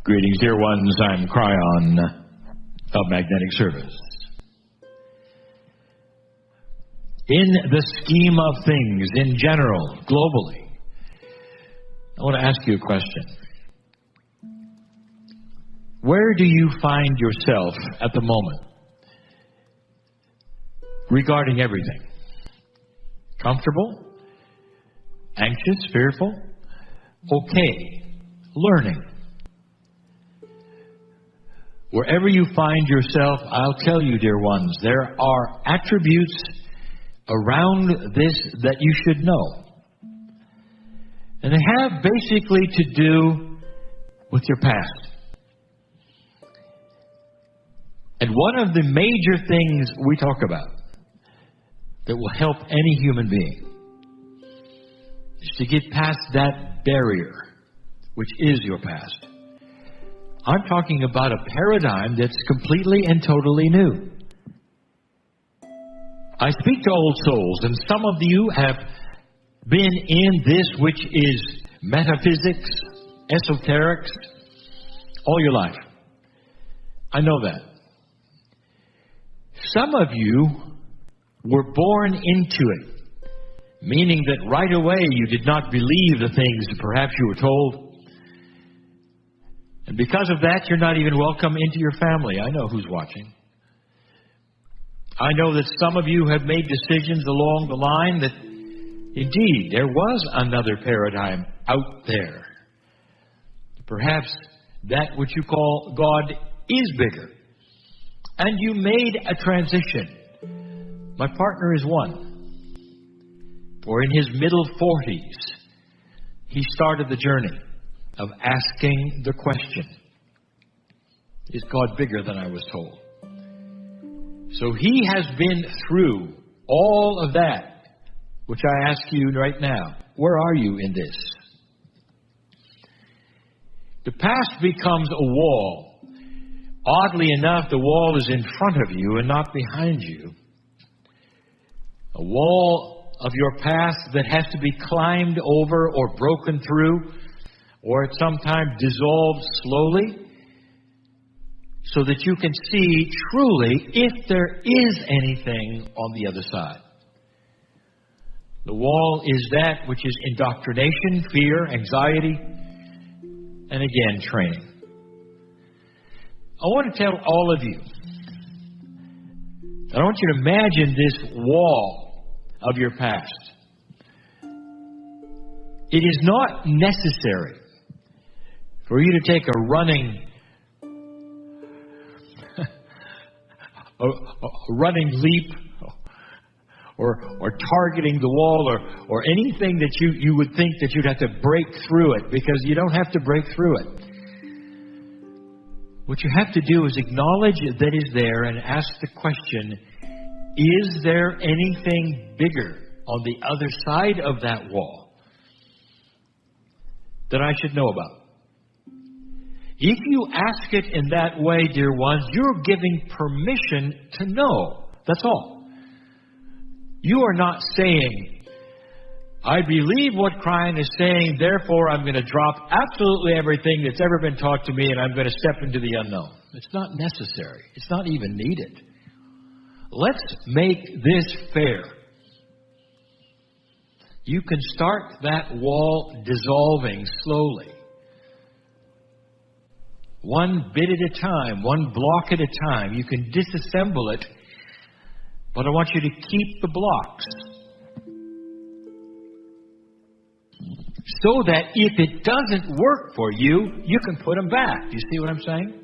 Greetings, dear ones. I'm Kryon of Magnetic Service. In the scheme of things, in general, globally, I want to ask you a question. Where do you find yourself at the moment regarding everything? Comfortable? Anxious? Fearful? Okay. Learning. Wherever you find yourself, I'll tell you, dear ones, there are attributes around this that you should know. And they have basically to do with your past. And one of the major things we talk about that will help any human being is to get past that barrier, which is your past. I'm talking about a paradigm that's completely and totally new. I speak to old souls, and some of you have been in this which is metaphysics, esoterics, all your life. I know that. Some of you were born into it, meaning that right away you did not believe the things that perhaps you were told. And because of that, you're not even welcome into your family. I know who's watching. I know that some of you have made decisions along the line that, indeed, there was another paradigm out there. Perhaps that which you call God is bigger. And you made a transition. My partner is one. For in his middle 40s, he started the journey of asking the question, is God bigger than I was told? So he has been through all of that, which I ask you right now, where are you in this? The past becomes a wall. Oddly enough, the wall is in front of you and not behind you. A wall of your past that has to be climbed over or broken through, or at some time dissolved slowly, so that you can see truly if there is anything on the other side. The wall is that which is indoctrination, fear, anxiety, and again, training. I want to tell all of you, I want you to imagine this wall of your past. It is not necessary for you to take a running leap or targeting the wall or anything that you would think that you'd have to break through it, because you don't have to break through it. What you have to do is acknowledge that is there and ask the question, is there anything bigger on the other side of that wall that I should know about? If you ask it in that way, dear ones, you're giving permission to know. That's all. You are not saying, I believe what Kryon is saying, therefore I'm going to drop absolutely everything that's ever been taught to me and I'm going to step into the unknown. It's not necessary. It's not even needed. Let's make this fair. You can start that wall dissolving slowly. One bit at a time, one block at a time. You can disassemble it, but I want you to keep the blocks, so that if it doesn't work for you, you can put them back. Do you see what I'm saying?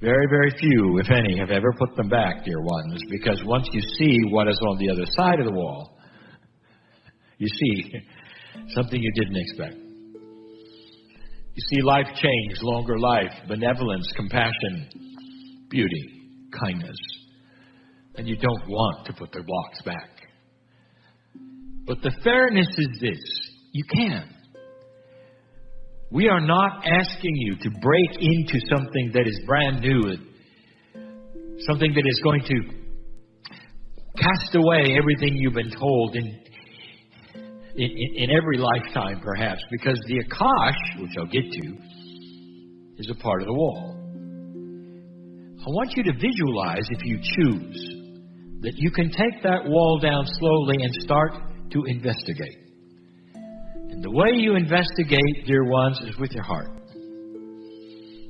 Very, very few, if any, have ever put them back, dear ones, because once you see what is on the other side of the wall, you see something you didn't expect. You see life change, longer life, benevolence, compassion, beauty, kindness. And you don't want to put the blocks back. But the fairness is this. You can. We are not asking you to break into something that is brand new, something that is going to cast away everything you've been told and in every lifetime, perhaps, because the Akash, which I'll get to, is a part of the wall. I want you to visualize, if you choose, that you can take that wall down slowly and start to investigate. And the way you investigate, dear ones, is with your heart,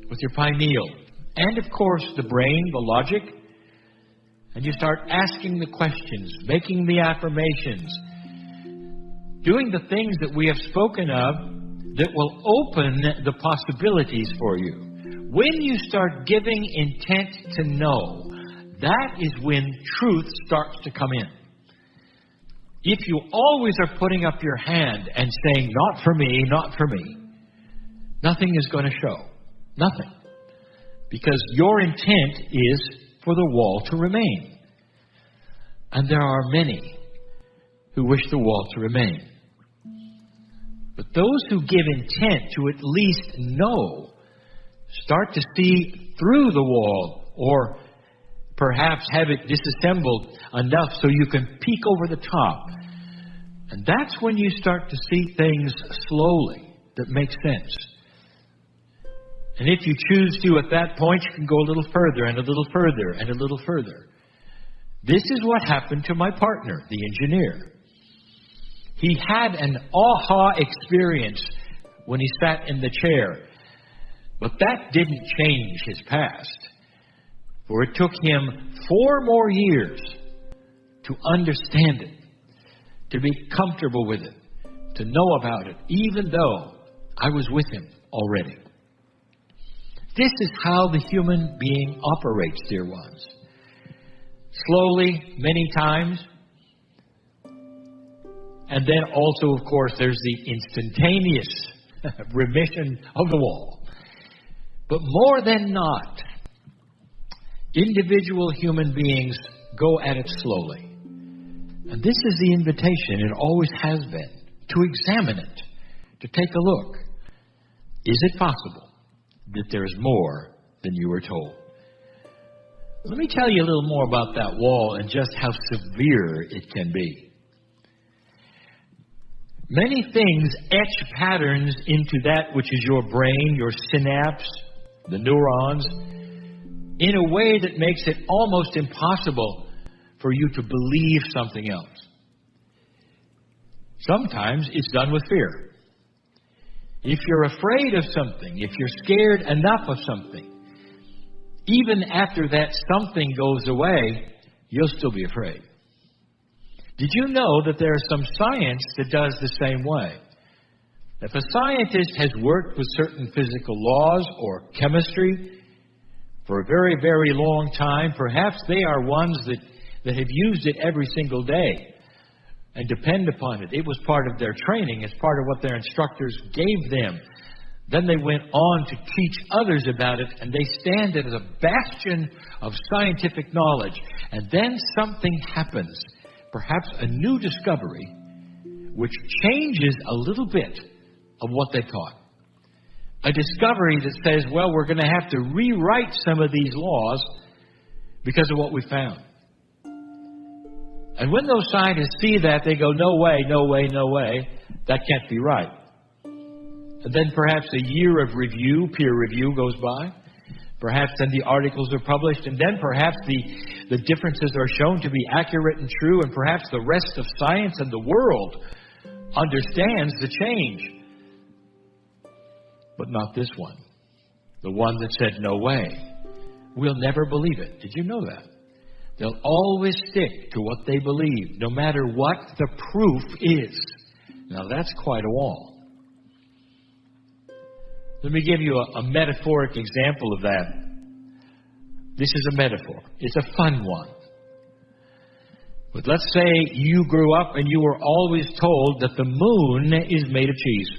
with your pineal, and of course the brain, the logic. And you start asking the questions, making the affirmations, doing the things that we have spoken of that will open the possibilities for you. When you start giving intent to know, that is when truth starts to come in. If you always are putting up your hand and saying, not for me, not for me, nothing is going to show. Nothing. Because your intent is for the wall to remain. And there are many who wish the wall to remain. But those who give intent to at least know start to see through the wall, or perhaps have it disassembled enough so you can peek over the top. And that's when you start to see things slowly that make sense. And if you choose to, at that point, you can go a little further and a little further and a little further. This is what happened to my partner, the engineer. He had an aha experience when he sat in the chair. But that didn't change his past. For it took him 4 more years to understand it, to be comfortable with it, to know about it, even though I was with him already. This is how the human being operates, dear ones. Slowly, many times. And then also, of course, there's the instantaneous remission of the wall. But more than not, individual human beings go at it slowly. And this is the invitation, it always has been, to examine it, to take a look. Is it possible that there is more than you were told? Let me tell you a little more about that wall and just how severe it can be. Many things etch patterns into that which is your brain, your synapse, the neurons, in a way that makes it almost impossible for you to believe something else. Sometimes it's done with fear. If you're afraid of something, if you're scared enough of something, even after that something goes away, you'll still be afraid. Did you know that there is some science that does the same way? If a scientist has worked with certain physical laws or chemistry for a very, very long time, perhaps they are ones that have used it every single day and depend upon it. It was part of their training. It's part of what their instructors gave them. Then they went on to teach others about it, and they stand as a bastion of scientific knowledge. And then something happens, perhaps a new discovery, which changes a little bit of what they taught. A discovery that says, well, we're going to have to rewrite some of these laws because of what we found. And when those scientists see that, they go, no way, no way, no way. That can't be right. And then perhaps a year of review, peer review goes by. Perhaps then the articles are published. And then perhaps the differences are shown to be accurate and true. And perhaps the rest of science and the world understands the change. But not this one. The one that said, no way. We'll never believe it. Did you know that? They'll always stick to what they believe, no matter what the proof is. Now that's quite a wall. Let me give you a metaphoric example of that. This is a metaphor. It's a fun one. But let's say you grew up and you were always told that the moon is made of cheese.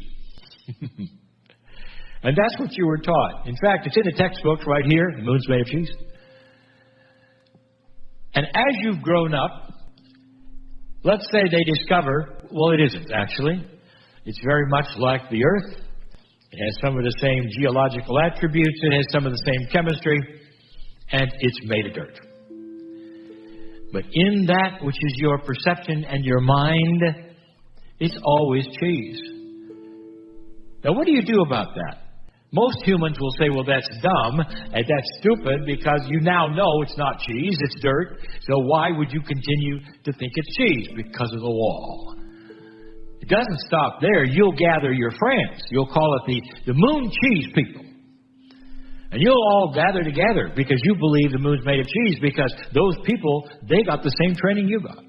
And that's what you were taught. In fact, it's in the textbooks right here. The moon's made of cheese. And as you've grown up, let's say they discover, well, it isn't actually. It's very much like the Earth. It has some of the same geological attributes. It has some of the same chemistry. And it's made of dirt. But in that which is your perception and your mind, It's always cheese. Now, what do you do about that? Most humans will say, well, that's dumb and that's stupid because you now know it's not cheese, it's dirt. So why would you continue to think it's cheese? Because of the wall. It doesn't stop there. You'll gather your friends. You'll call it the moon cheese people. And you'll all gather together because you believe the moon's made of cheese because those people, they got the same training you got.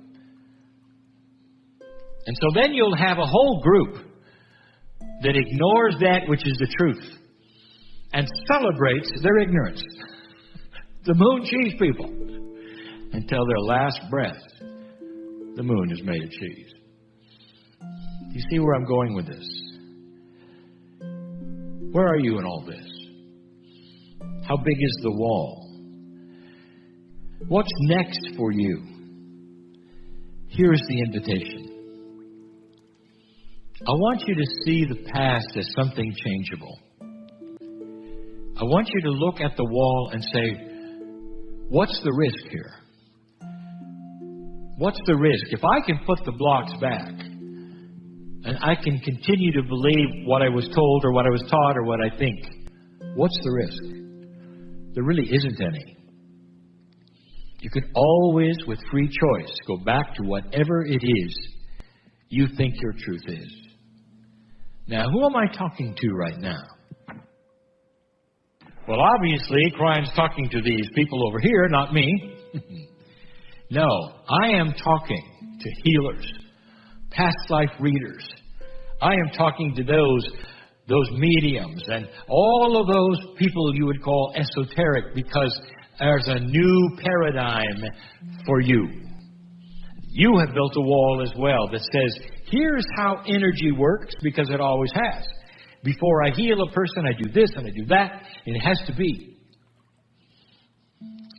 And so then you'll have a whole group that ignores that which is the truth and celebrates their ignorance. The moon cheese people. Until their last breath, the moon is made of cheese. Do you see where I'm going with this? Where are you in all this? How big is the wall? What's next for you? Here's the invitation. I want you to see the past as something changeable. I want you to look at the wall and say, what's the risk here? What's the risk? If I can put the blocks back and I can continue to believe what I was told or what I was taught or what I think, what's the risk? There really isn't any. You can always, with free choice, go back to whatever it is you think your truth is. Now, who am I talking to right now? Well, obviously, Kryon's talking to these people over here, not me. No, I am talking to healers, past life readers. I am talking to those mediums and all of those people you would call esoteric because there's a new paradigm for you. You have built a wall as well that says, here's how energy works because it always has. Before I heal a person, I do this and I do that, and it has to be.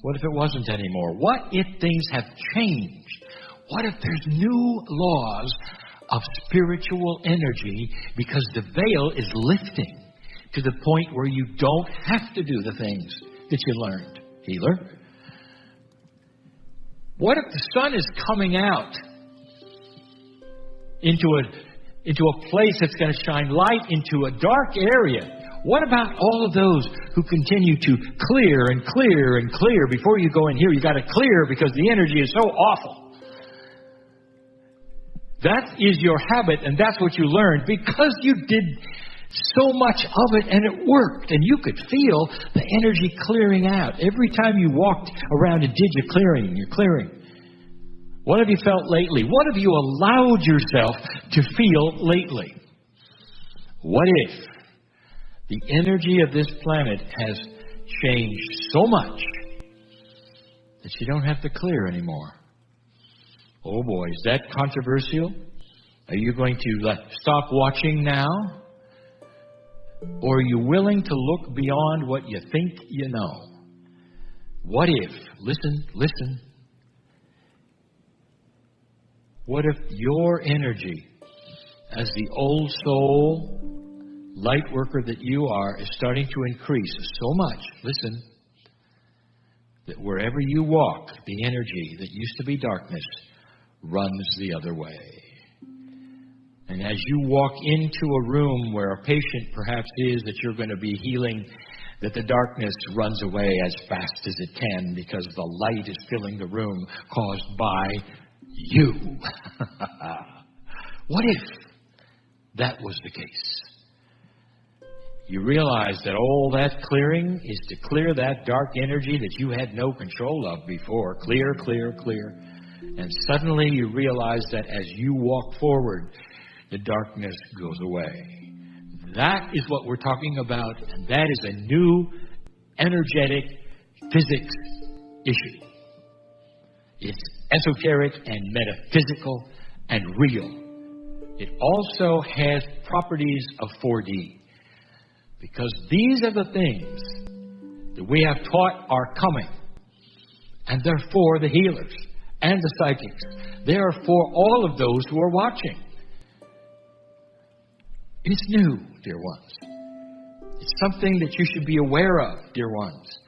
What if it wasn't anymore? What if things have changed? What if there's new laws of spiritual energy because the veil is lifting to the point where you don't have to do the things that you learned, healer? What if the sun is coming out into a place that's going to shine light into a dark area? What about all of those who continue to clear and clear and clear? Before you go in here, you got to clear because the energy is so awful. That is your habit, and that's what you learned because you did so much of it, and it worked, and you could feel the energy clearing out. Every time you walked around and did your clearing, you're clearing. What have you felt lately? What have you allowed yourself to feel lately? What if the energy of this planet has changed so much that you don't have to clear anymore? Oh boy, is that controversial? Are you going to stop watching now? Or are you willing to look beyond what you think you know? What if, listen, what if your energy as the old soul light worker that you are is starting to increase so much, listen, that wherever you walk, the energy that used to be darkness runs the other way. And as you walk into a room where a patient perhaps is that you're going to be healing, that the darkness runs away as fast as it can because the light is filling the room caused by you. What if that was the case? You realize that all that clearing is to clear that dark energy that you had no control of before. Clear, clear, clear. And suddenly you realize that as you walk forward, the darkness goes away. That is what we're talking about, and that is a new energetic physics issue. It's esoteric and metaphysical and real. It also has properties of 4D. Because these are the things that we have taught are coming. And they're for the healers and the psychics. They are for all of those who are watching. It's new, dear ones. It's something that you should be aware of, dear ones.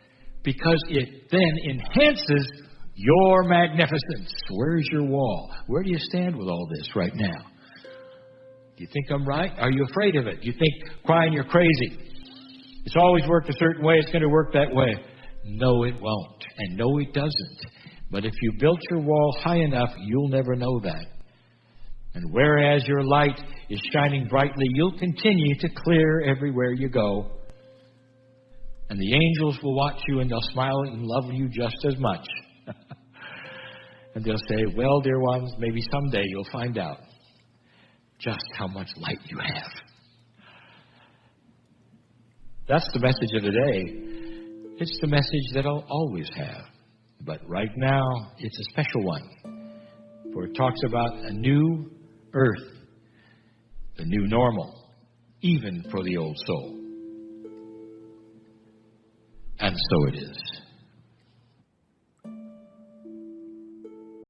Because it then enhances your magnificence. Where's your wall? Where do you stand with all this right now? Do you think I'm right? Are you afraid of it? Do you think crying you're crazy? It's always worked a certain way. It's going to work that way. No, it won't. And no, it doesn't. But if you built your wall high enough, you'll never know that. And whereas your light is shining brightly, you'll continue to clear everywhere you go. And the angels will watch you, and they'll smile and love you just as much. And they'll say, well, dear ones, maybe someday you'll find out just how much light you have. That's the message of the day. It's the message that I'll always have. But right now, it's a special one. For it talks about a new earth, the new normal, even for the old soul. And so it is.